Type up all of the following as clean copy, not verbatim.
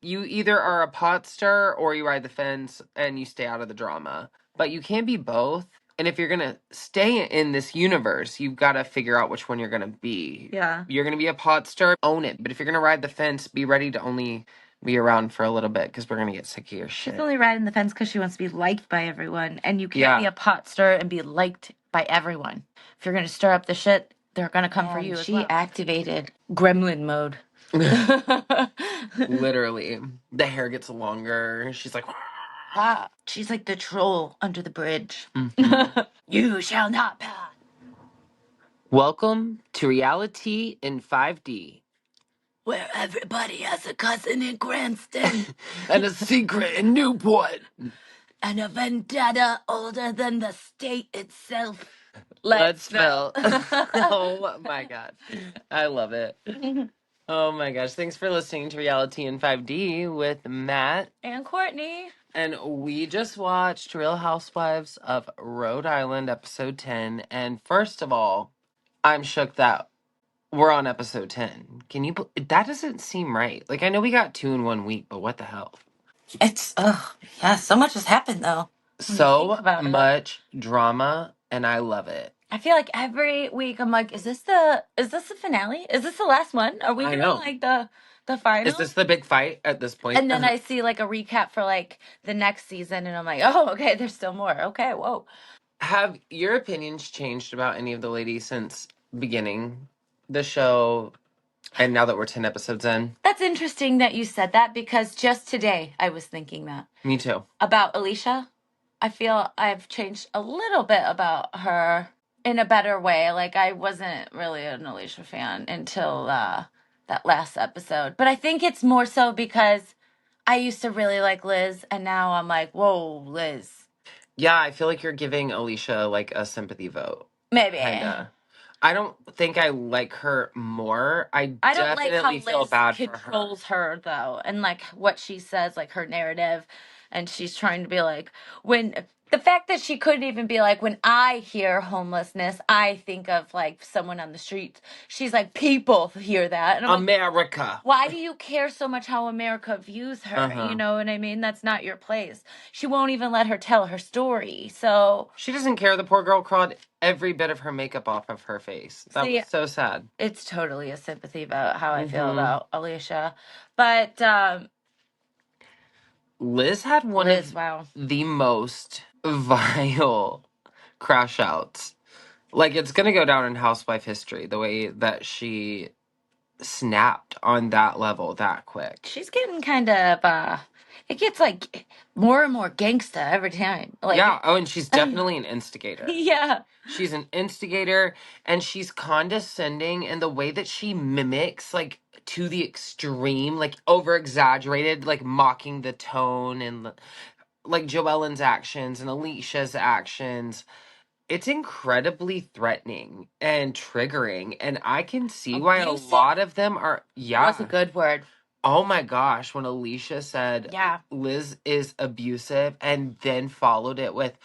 you either are a pot stir or you ride the fence and you stay out of the drama. But you can't be both. And if you're going to stay in this universe, you've got to figure out which one you're going to be. Yeah. You're going to be a pot stir, own it. But if you're going to ride the fence, be ready to only be around for a little bit because we're going to get sick of your shit. She's only riding the fence because she wants to be liked by everyone. And you can't be a pot stir and be liked by everyone. If you're going to stir up the shit, they're going to come for you as well. She activated gremlin mode. Literally. The hair gets longer. She's like... Ah, she's like the troll under the bridge. You shall not pass. Welcome to reality in 5D. Where everybody has a cousin in Cranston. And a secret in Newport. And a vendetta older than the state itself. Let's fill. Oh my god. I love it. Oh my gosh. Thanks for listening to Reality in 5D with Matt and Courtney. And we just watched Real Housewives of Rhode Island, episode 10. And first of all, I'm shook that we're on episode 10. That doesn't seem right. Like, I know we got 2 in 1 week, but what the hell? It's, yeah, so much has happened, though. So much drama, and I love it. I feel like every week I'm like, is this the finale? Is this the last one? Are we doing like the final? Is this the big fight at this point? And then I see like a recap for like the next season, and I'm like, oh, okay, there's still more. Okay, whoa. Have your opinions changed about any of the ladies since beginning the show? And now that we're 10 episodes in? That's interesting that you said that, because just today I was thinking that. Me too. About Alicia. I feel I've changed a little bit about her in a better way. Like, I wasn't really an Alicia fan until that last episode. But I think it's more so because I used to really like Liz, and now I'm like, whoa, Liz. Yeah, I feel like you're giving Alicia like a sympathy vote. Maybe. Kinda. I don't think I like her more. I don't definitely like how feel Liz bad controls her though, and like what she says, like her narrative, and she's trying to be like, when the fact that she couldn't even be like, when I hear homelessness, I think of like someone on the street. She's like, people hear that. And I'm America. Like, why do you care so much how America views her? You know what I mean? That's not your place. She won't even let her tell her story. So she doesn't care. The poor girl crawled every bit of her makeup off of her face. That was so sad. It's totally a sympathy about how I feel about Alicia. But Liz had one of the most vile crash outs. Like, it's going to go down in housewife history, the way that she snapped on that level that quick. She's getting kind of, it gets like more and more gangsta every time. Like, yeah. Oh, and she's definitely an instigator. Yeah. She's an instigator, and she's condescending in the way that she mimics, like, to the extreme, like, over-exaggerated, like, mocking the tone and, like, Joellen's actions and Alicia's actions. It's incredibly threatening and triggering, and I can see why a lot of them are... Yeah. That's a good word. Oh my gosh, when Alicia said Liz is abusive and then followed it with...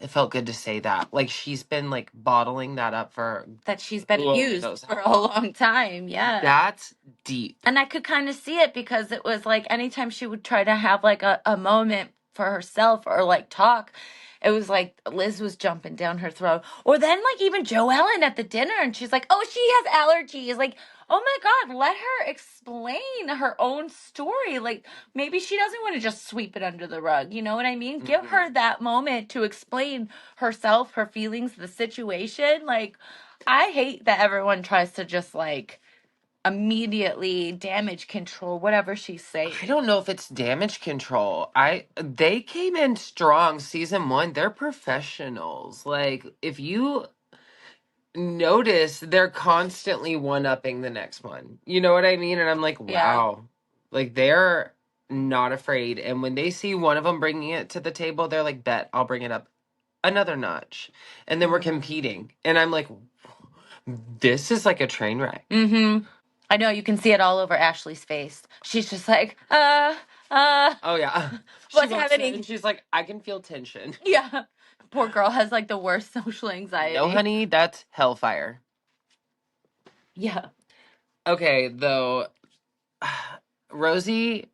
It felt good to say that. Like, she's been, like, bottling that up for... That she's been used for a long time, yeah. That's deep. And I could kind of see it, because it was, like, anytime she would try to have, like, a moment for herself or, like, talk, it was, like, Liz was jumping down her throat. Or then, like, even Joellen at the dinner, and she's like, oh, she has allergies. Like, oh, my God, let her explain her own story. Like, maybe she doesn't want to just sweep it under the rug. You know what I mean? Mm-hmm. Give her that moment to explain herself, her feelings, the situation. Like, I hate that everyone tries to just, like, immediately damage control whatever she's saying. I don't know if it's damage control. They came in strong season 1. They're professionals. Like, if you notice, they're constantly one-upping the next one. You know what I mean? And I'm like, wow. Like, they're not afraid. And when they see one of them bringing it to the table, they're like, bet, I'll bring it up another notch. And then we're competing. And I'm like, this is like a train wreck. Mm-hmm. I know, you can see it all over Ashley's face. She's just like, Oh, yeah. What's happening? She's like, I can feel tension. Yeah. Poor girl has, like, the worst social anxiety. No, honey, that's hellfire. Yeah. Okay, though, Rosie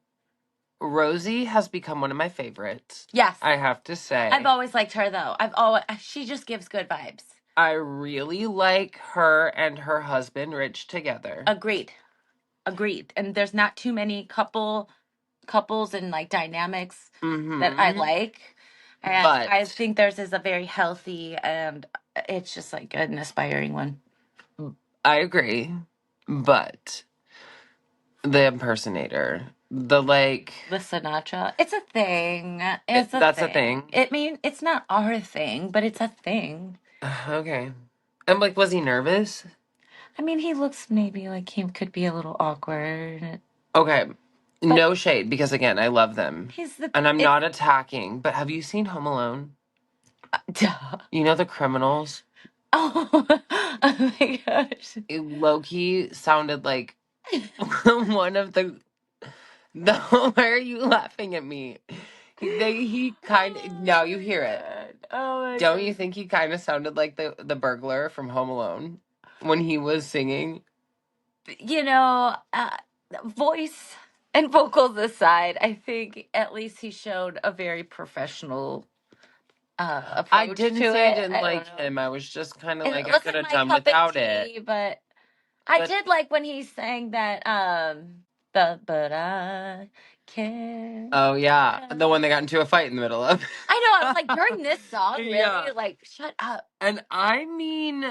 has become one of my favorites. Yes. I have to say. I've always liked her, though. She just gives good vibes. I really like her and her husband, Rich, together. Agreed. And there's not too many couples and like dynamics that I like. And But I think theirs is a very healthy, and it's just like an aspiring one. I agree. But the impersonator, the Sinatra, it's a thing. That's a thing. It's not our thing, but it's a thing. Okay. I'm like, was he nervous? I mean, he looks maybe like he could be a little awkward. Okay. No shade, because again, I love them. And I'm not attacking, but have you seen Home Alone? Duh. You know the criminals? Oh my gosh. Low-key sounded like one of the... Why are you laughing at me? He kind of... Now you hear it. Oh my Don't you think he kind of sounded like the burglar from Home Alone when he was singing? You know, voice and vocals aside, I think at least he showed a very professional approach I didn't to say it. I didn't like him. I was just kind of like, I could have done cup of without tea, it. but I did like when he sang that but I care. Oh yeah, the one they got into a fight in the middle of. I know. I was like, during this song, really? Yeah. Like, shut up. And I mean,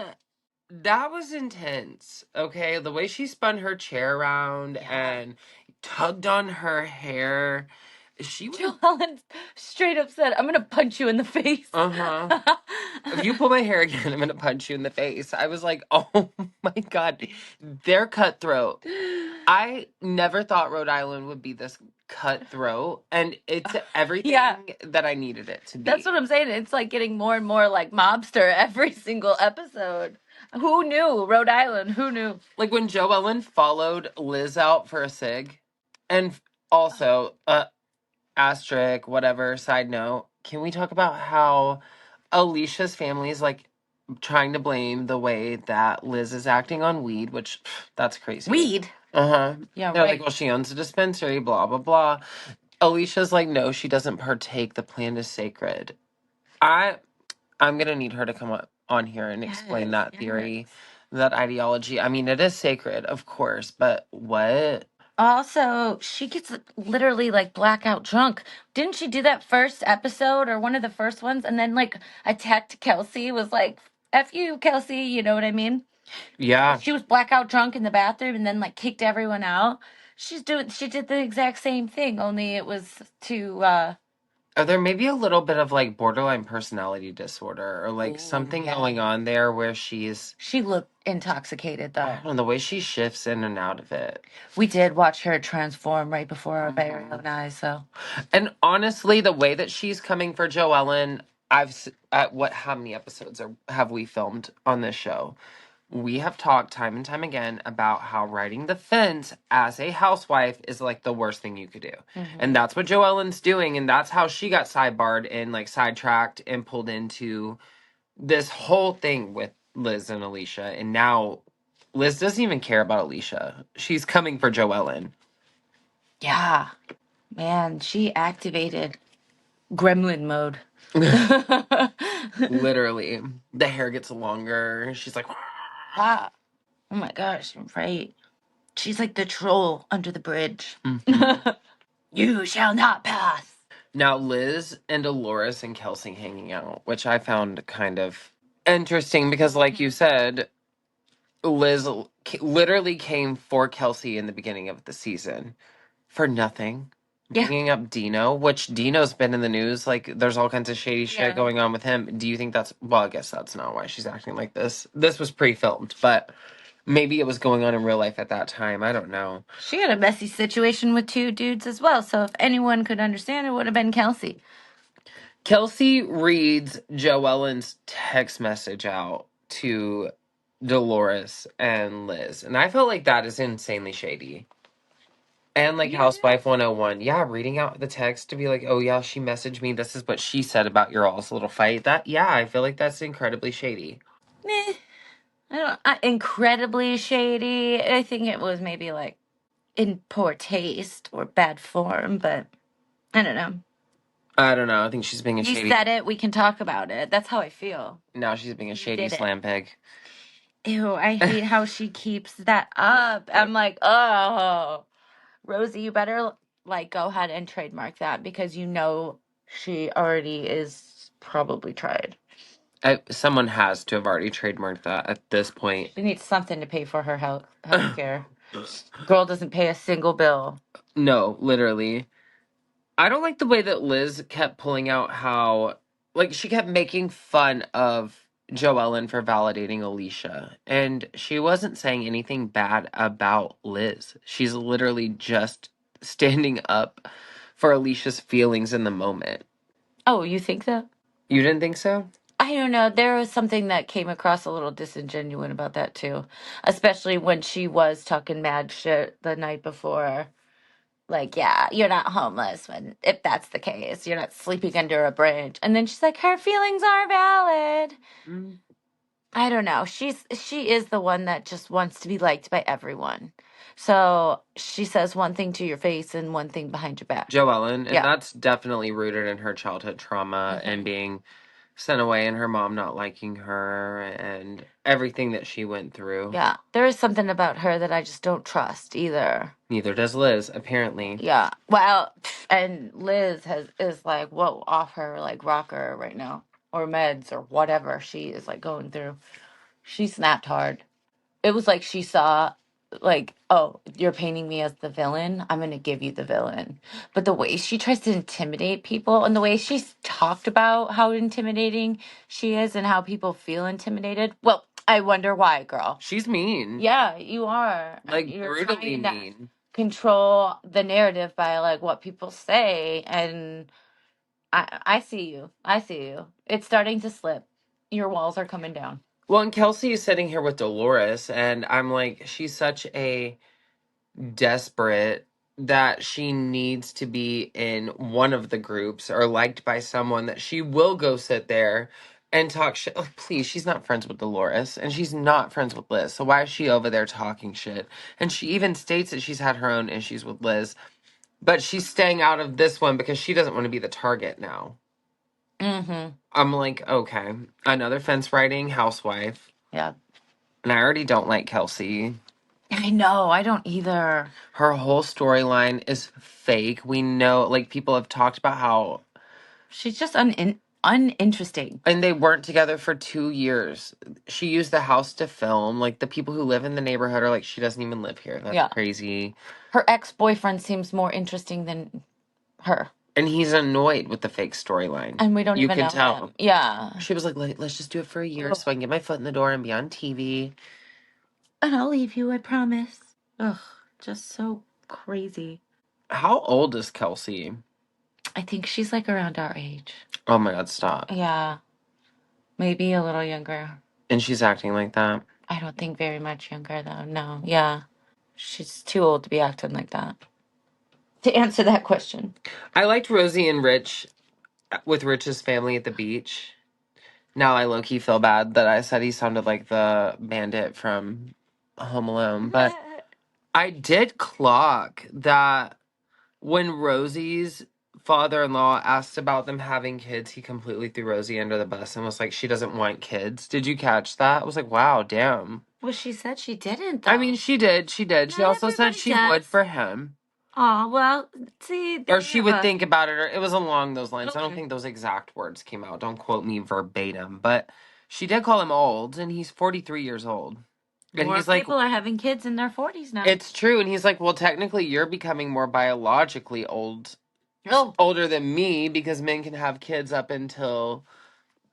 that was intense. Okay, the way she spun her chair around and tugged on her hair. Joellen straight up said, "I'm gonna punch you in the face." If you pull my hair again, I'm gonna punch you in the face. I was like, oh my God, they're cutthroat. I never thought Rhode Island would be this cutthroat, and it's everything that I needed it to be. That's what I'm saying. It's like getting more and more like mobster every single episode. Who knew? Rhode Island, who knew? Like when Joellen followed Liz out for a cig, and also, asterisk, whatever, side note, can we talk about how Alicia's family is like trying to blame the way that Liz is acting on weed, which that's crazy. Weed? Yeah, they're right. like, well, she owns a dispensary, blah, blah, blah. Alicia's like, no, she doesn't partake. The plant is sacred. I'm going to need her to come on here and explain that theory, that ideology. I mean, it is sacred, of course, but what? Also, she gets literally like blackout drunk. Didn't she do that first episode or one of the first ones, and then like attacked Kelsey? Was like, "F you, Kelsey," you know what I mean? Yeah. She was blackout drunk in the bathroom and then like kicked everyone out. She did the exact same thing, only it was to there may be a little bit of like borderline personality disorder or like something going on there where she looked intoxicated though. And the way she shifts in and out of it. We did watch her transform right before our very own eyes, so. And honestly, the way that she's coming for Joellen, how many episodes have we filmed on this show? We have talked time and time again about how riding the fence as a housewife is like the worst thing you could do. And that's what Joellen's doing. And that's how she got sidebarred and like sidetracked and pulled into this whole thing with Liz and Alicia. And now Liz doesn't even care about Alicia. She's coming for Joellen. Yeah. Man, she activated gremlin mode. Literally. The hair gets longer. She's like... Ah. Oh my gosh, I'm right. She's like the troll under the bridge. You shall not pass. Now, Liz and Dolores and Kelsey hanging out, which I found kind of interesting because, like you said, Liz literally came for Kelsey in the beginning of the season for nothing. Bringing up Dino, which Dino's been in the news. Like, there's all kinds of shady shit going on with him. Do you think that's... Well, I guess that's not why she's acting like this. This was pre-filmed, but... Maybe it was going on in real life at that time. I don't know. She had a messy situation with two dudes as well. So if anyone could understand, it would have been Kelsey. Kelsey reads Joellen's text message out to Dolores and Liz. And I felt like that is insanely shady. And like Housewife 101. Yeah, reading out the text to be like, oh yeah, she messaged me. This is what she said about your all's little fight. I feel like that's incredibly shady. Incredibly shady. I think it was maybe like in poor taste or bad form, but I don't know. I don't know. I think she's being a You shady. said it, we can talk about it. That's how I feel. Now she's being a You shady did it. slam pig. Ew, I hate how she keeps that up. I'm like, oh, Rosie, you better like go ahead and trademark that because you know she already is probably tried. Someone has to have already trademarked that at this point. She needs something to pay for her health care. Girl doesn't pay a single bill. No, literally. I don't like the way that Liz kept pulling out how, like, she kept making fun of Joellen for validating Alicia. And she wasn't saying anything bad about Liz. She's literally just standing up for Alicia's feelings in the moment. Oh, you think that? You didn't think so? I don't know. There was something that came across a little disingenuous about that too, especially when she was talking mad shit the night before. Like, yeah, you're not homeless when if that's the case, you're not sleeping under a bridge. And then she's like, her feelings are valid. Mm. I don't know. She is the one that just wants to be liked by everyone. So she says one thing to your face and one thing behind your back. Joellen, and Yeah. that's definitely rooted in her childhood trauma and being sent away and her mom not liking her and everything that she went through. Yeah. There is something about her that I just don't trust either. Neither does Liz, apparently. Yeah. Well, and Liz is like, whoa, off her like rocker right now. Or meds or whatever she is like going through. She snapped hard. It was like she saw, like, oh, you're painting me as the villain. I'm going to give you the villain. But the way she tries to intimidate people and the way she's talked about how intimidating she is and how people feel intimidated. Well, I wonder why, girl. She's mean. Yeah, you are. Like, You're brutally trying to mean. control the narrative by like what people say. And I see you. I see you. It's starting to slip. Your walls are coming down. Well, and Kelsey is sitting here with Dolores, and I'm like, she's such a desperate that she needs to be in one of the groups or liked by someone that she will go sit there and talk shit. Like, please, she's not friends with Dolores and she's not friends with Liz. So why is she over there talking shit? And she even states that she's had her own issues with Liz, but she's staying out of this one because she doesn't want to be the target now. Mm-hmm. I'm like, okay, another fence riding housewife. Yeah. And I already don't like Kelsey. I know. I don't either. Her whole storyline is fake. We know, like, people have talked about how. She's just uninteresting. And they weren't together for 2 years. She used the house to film. Like, the people who live in the neighborhood are like, she doesn't even live here. That's crazy. Her ex-boyfriend seems more interesting than her. And he's annoyed with the fake storyline. And we don't you even can know tell. him. Yeah. She was like, let's just do it for a year so I can get my foot in the door and be on TV. And I'll leave you, I promise. Ugh, just so crazy. How old is Kelsey? I think she's like around our age. Oh my God, stop. Yeah. Maybe a little younger. And she's acting like that? I don't think very much younger, though. No. Yeah. She's too old to be acting like that. To answer that question. I liked Rosie and Rich with Rich's family at the beach. Now I low-key feel bad that I said he sounded like the bandit from Home Alone. But I did clock that when Rosie's father-in-law asked about them having kids, he completely threw Rosie under the bus and was like, she doesn't want kids. Did you catch that? I was like, wow, damn. Well, she said she didn't, though. I mean, she did. She did. She also said she would for him. Oh, well, see. Or she would think about it, or it was along those lines. Okay. I don't think those exact words came out. Don't quote me verbatim. But she did call him old, and he's 43 years old. And More he's like, people are having kids in their 40s now. it's true. And he's like, well, technically, you're becoming more biologically old. Oh. Older than me, because men can have kids up until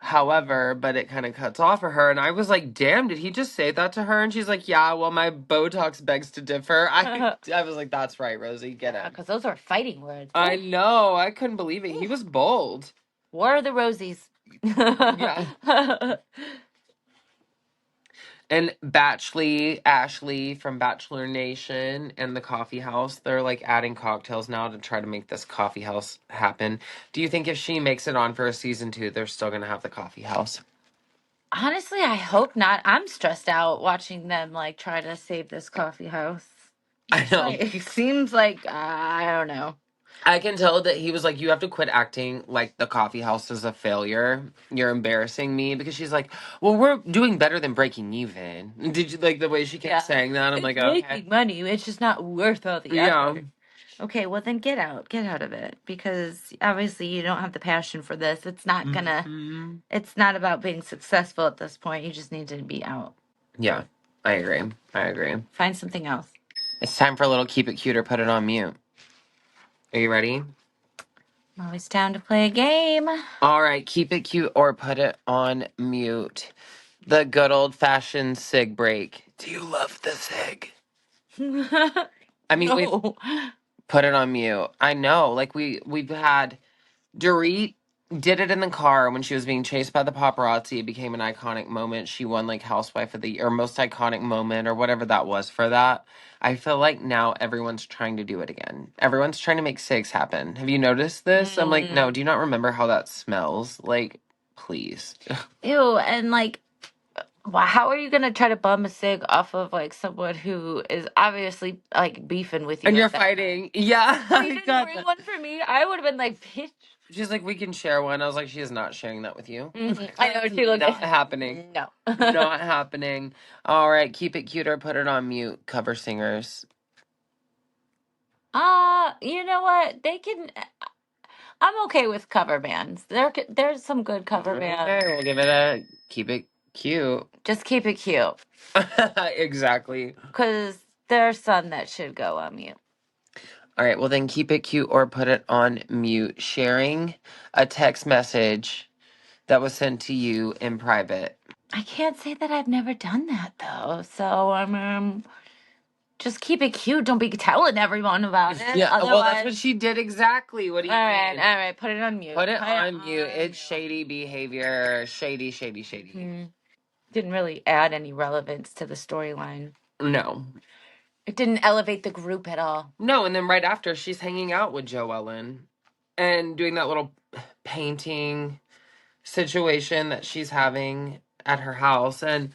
however, but it kind of cuts off for her. And I was like, damn, did he just say that to her? And she's like, yeah, well, my Botox begs to differ. I was like, that's right, Rosie, get it. Because those are fighting words. I know. I couldn't believe it. He was bold. Where are the Rosies? Yeah. And Ashley from Bachelor Nation and the coffee house, they're like adding cocktails now to try to make this coffee house happen. Do you think if she makes it on for a season 2, they're still going to have the coffee house? Honestly, I hope not. I'm stressed out watching them like try to save this coffee house. I know. It seems like I don't know. I can tell that he was like, you have to quit acting like the coffee house is a failure. You're embarrassing me, because she's like, well, we're doing better than breaking even. Did you like the way she kept saying that? I'm It's like, okay. making money. It's just not worth all the Yeah. effort. Okay, well then get out of it, because obviously you don't have the passion for this. It's not gonna. Mm-hmm. It's not about being successful at this point. You just need to be out. Yeah, I agree. Find something else. It's time for a little keep it cute or put it on mute. Are you ready? I'm always down to play a game. All right, keep it cute or put it on mute. The good old fashioned cig break. Do you love the cig? I mean, we've No. put it on mute. I know, like we've had Dorit did it in the car when she was being chased by the paparazzi. It became an iconic moment. She won like Housewife of the Year, or most iconic moment, or whatever that was for that. I feel like now everyone's trying to do it again. Everyone's trying to make cigs happen. Have you noticed this? I'm like, no, do you not remember how that smells? Like, please. Ew, and like, well, how are you gonna try to bum a cig off of like someone who is obviously like beefing with you? And you're at that fighting. Yeah. point? Oh, you I didn't got bring that. one for me. I would have been like, bitch. She's like, we can share one. I was like, she is not sharing that with you. I know she looked. Not happening. No. Not happening. All right, keep it cute or put it on mute. Cover singers. You know what? They can. I'm okay with cover bands. There's some good cover bands. Okay, we'll give it a keep it cute. Just keep it cute, Exactly. because there's some that should go on mute. All right, well then keep it cute or put it on mute. Sharing a text message that was sent to you in private. I can't say that I've never done that though. So just keep it cute. Don't be telling everyone about it. Yeah, Otherwise, well that's what she did exactly. What do you mean? all right. Put it on mute. Put it on mute. It's shady behavior. Shady. Didn't really add any relevance to the storyline. No. It didn't elevate the group at all. No, and then right after, she's hanging out with Joe Ellen and doing that little painting situation that she's having at her house, and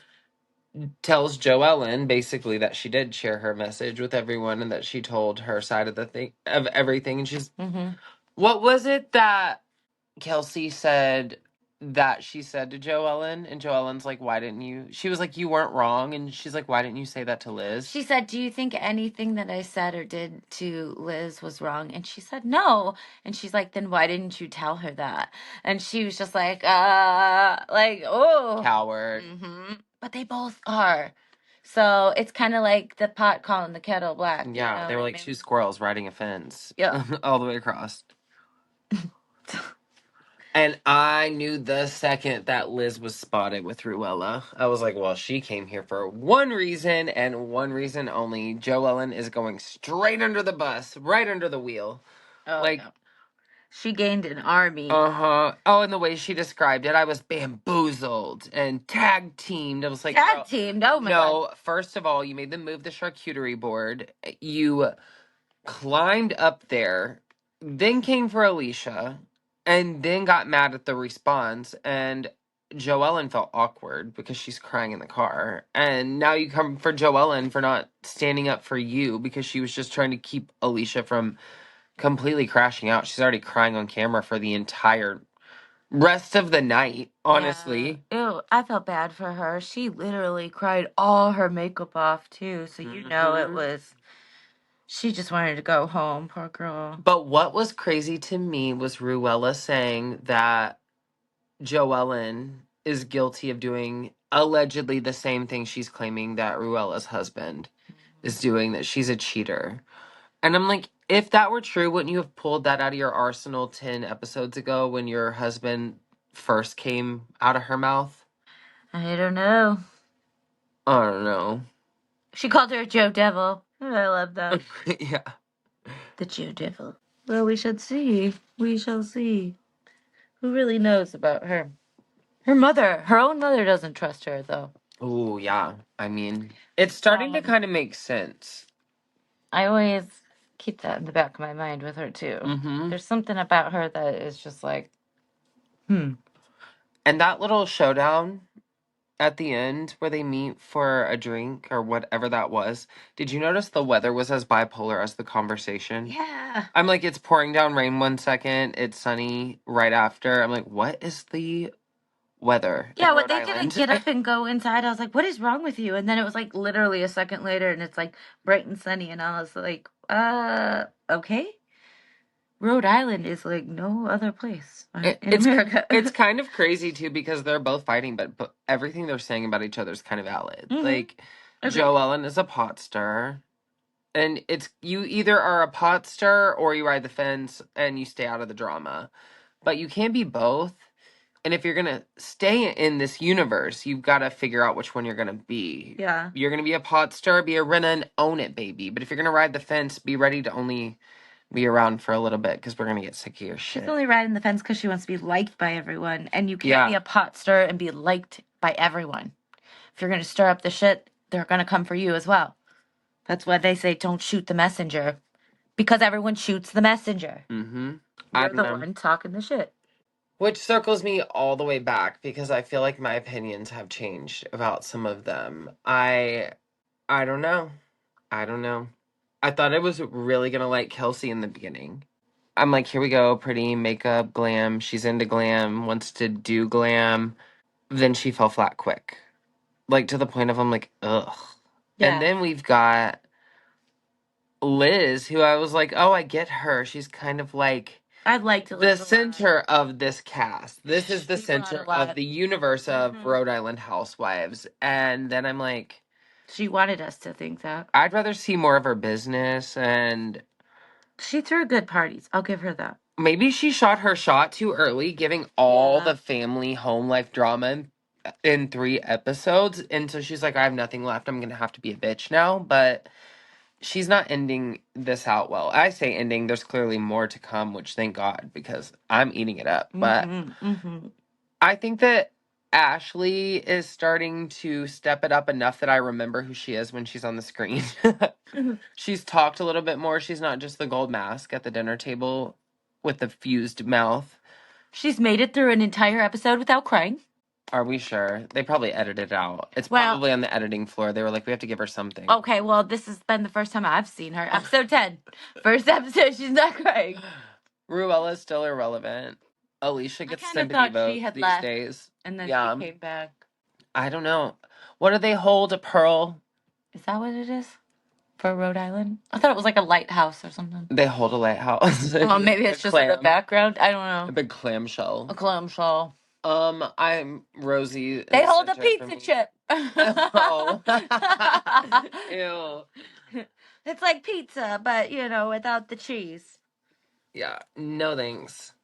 tells Joe Ellen basically that she did share her message with everyone and that she told her side of the thing of everything. And she's, what was it that Kelsey said that she said to Joe Ellen? And Joe Ellen's like, why didn't you? She was like, you weren't wrong. And she's like, why didn't you say that to Liz? She said, do you think anything that I said or did to Liz was wrong? And she said, no. And she's like, then why didn't you tell her that? And she was just like, oh. Coward. But they both are. So it's kind of like the pot calling the kettle black. Yeah, you know they were what I like mean? two squirrels riding a fence. Yeah. All the way across. And I knew the second that Liz was spotted with Ruella. I was like, well, she came here for one reason and one reason only. Joe Ellen is going straight under the bus, right under the wheel. Oh, like, yeah. She gained an army. Oh, and the way she described it, I was bamboozled and tag teamed. I was like, Tag teamed? Oh my God. no, first of all, you made them move the charcuterie board. You climbed up there, then came for Alicia, and then got mad at the response. And Joellen felt awkward because she's crying in the car. And now you come for Joellen for not standing up for you because she was just trying to keep Alicia from completely crashing out. She's already crying on camera for the entire rest of the night, honestly. Yeah. Ew, I felt bad for her. She literally cried all her makeup off, too. So you know it was... She just wanted to go home, poor girl. But what was crazy to me was Ruella saying that Joellen is guilty of doing allegedly the same thing she's claiming that Ruella's husband is doing, that she's a cheater. And I'm like, if that were true, wouldn't you have pulled that out of your arsenal 10 episodes ago when your husband first came out of her mouth? I don't know. I don't know. She called her Joe Devil. I love that. Yeah. The Joe Devil. Well, we shall see. We shall see. Who really knows about her? Her own mother doesn't trust her, though. Oh, yeah. I mean, it's starting to kind of make sense. I always keep that in the back of my mind with her, too. There's something about her that is just like, And that little showdown at the end where they meet for a drink or whatever that was, did you notice the weather was as bipolar as the conversation? Yeah. I'm like, it's pouring down rain one second, it's sunny right after. I'm like, what is the weather in Yeah, when Rhode they didn't Island? get up and go inside, I was like, what is wrong with you? And then it was like literally a second later and it's like bright and sunny. And I was like, okay. Rhode Island is like no other place in It's America. it's kind of crazy too because they're both fighting, but everything they're saying about each other is kind of valid. Mhm. Like Agreed. Joe Ellen is a pot star, and it's you either are a pot star or you ride the fence and you stay out of the drama, but you can't be both. And if you're gonna stay in this universe, you've got to figure out which one you're gonna be. Yeah. You're gonna be a pot star, be a Renna, and own it, baby. But if you're gonna ride the fence, be ready to only be around for a little bit because we're gonna get sick of your shit. She's only riding the fence because she wants to be liked by everyone. And you can't be a pot stir and be liked by everyone. If you're going to stir up the shit, they're going to come for you as well. That's why they say don't shoot the messenger. Because everyone shoots the messenger. Mm-hmm. You're the one talking the shit. Which circles me all the way back because I feel like my opinions have changed about some of them. I don't know. I don't know. I thought I was really gonna like Kelsey in the beginning. I'm like, here we go, pretty makeup, glam. She's into glam, wants to do glam. Then she fell flat quick. Like to the point of I'm like, ugh. Yeah. And then we've got Liz, who I was like, oh, I get her. She's kind of like I liked the Liz a lot. center of this cast. This is the She brought a center lot. of the universe of Mhm. Rhode Island Housewives. And then I'm like, She wanted us to think that. I'd rather see more of her business, and She threw good parties. I'll give her that. maybe she shot her shot too early, giving all the family home life drama in 3 episodes. And so she's like, I have nothing left. I'm going to have to be a bitch now. But she's not ending this out well. I say ending. There's clearly more to come, which thank God, because I'm eating it up. But I think that Ashley is starting to step it up enough that I remember who she is when she's on the screen. She's talked a little bit more. She's not just the gold mask at the dinner table with the fused mouth. She's made it through an entire episode without crying. Are we sure? They probably edited it out. It's probably on the editing floor. They were like, we have to give her something. Okay, well, this has been the first time I've seen her. Episode 10. First episode, she's not crying. Ruella's still irrelevant. Alicia gets sympathy thought she votes had these left, days. And then she came back. I don't know. What do they hold? A pearl? Is that what it is? For Rhode Island? I thought it was like a lighthouse or something. They hold a lighthouse. Well, maybe it's just in the background. I don't know. A big clamshell. A clamshell. I'm Rosie. They hold a pizza chip. Oh. Ew. It's like pizza, but, without the cheese. Yeah, no thanks.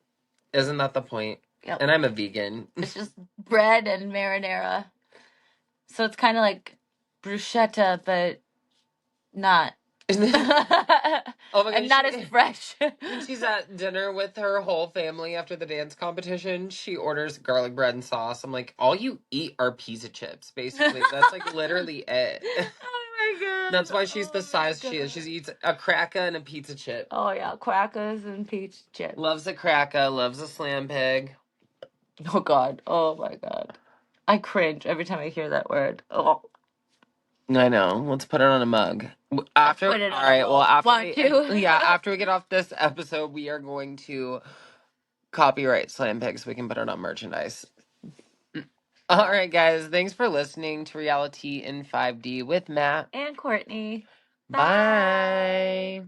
Isn't that the point? Yep. And I'm a vegan. It's just bread and marinara. So it's kind of like bruschetta, but not. Oh my God, and not as fresh. When she's at dinner with her whole family after the dance competition, she orders garlic bread and sauce. I'm like, all you eat are pizza chips, basically. That's like literally it. Oh my God. That's why she's the size she is. She eats a cracker and a pizza chip. Oh yeah, crackers and pizza chips. Loves a cracker, loves a slam pig. Oh God. Oh my God. I cringe every time I hear that word. Oh. I know. Let's put it on a mug. After we get off this episode, we are going to copyright slam pig so we can put it on merchandise. All right, guys. Thanks for listening to Reality in 5D with Matt and Courtney. Bye.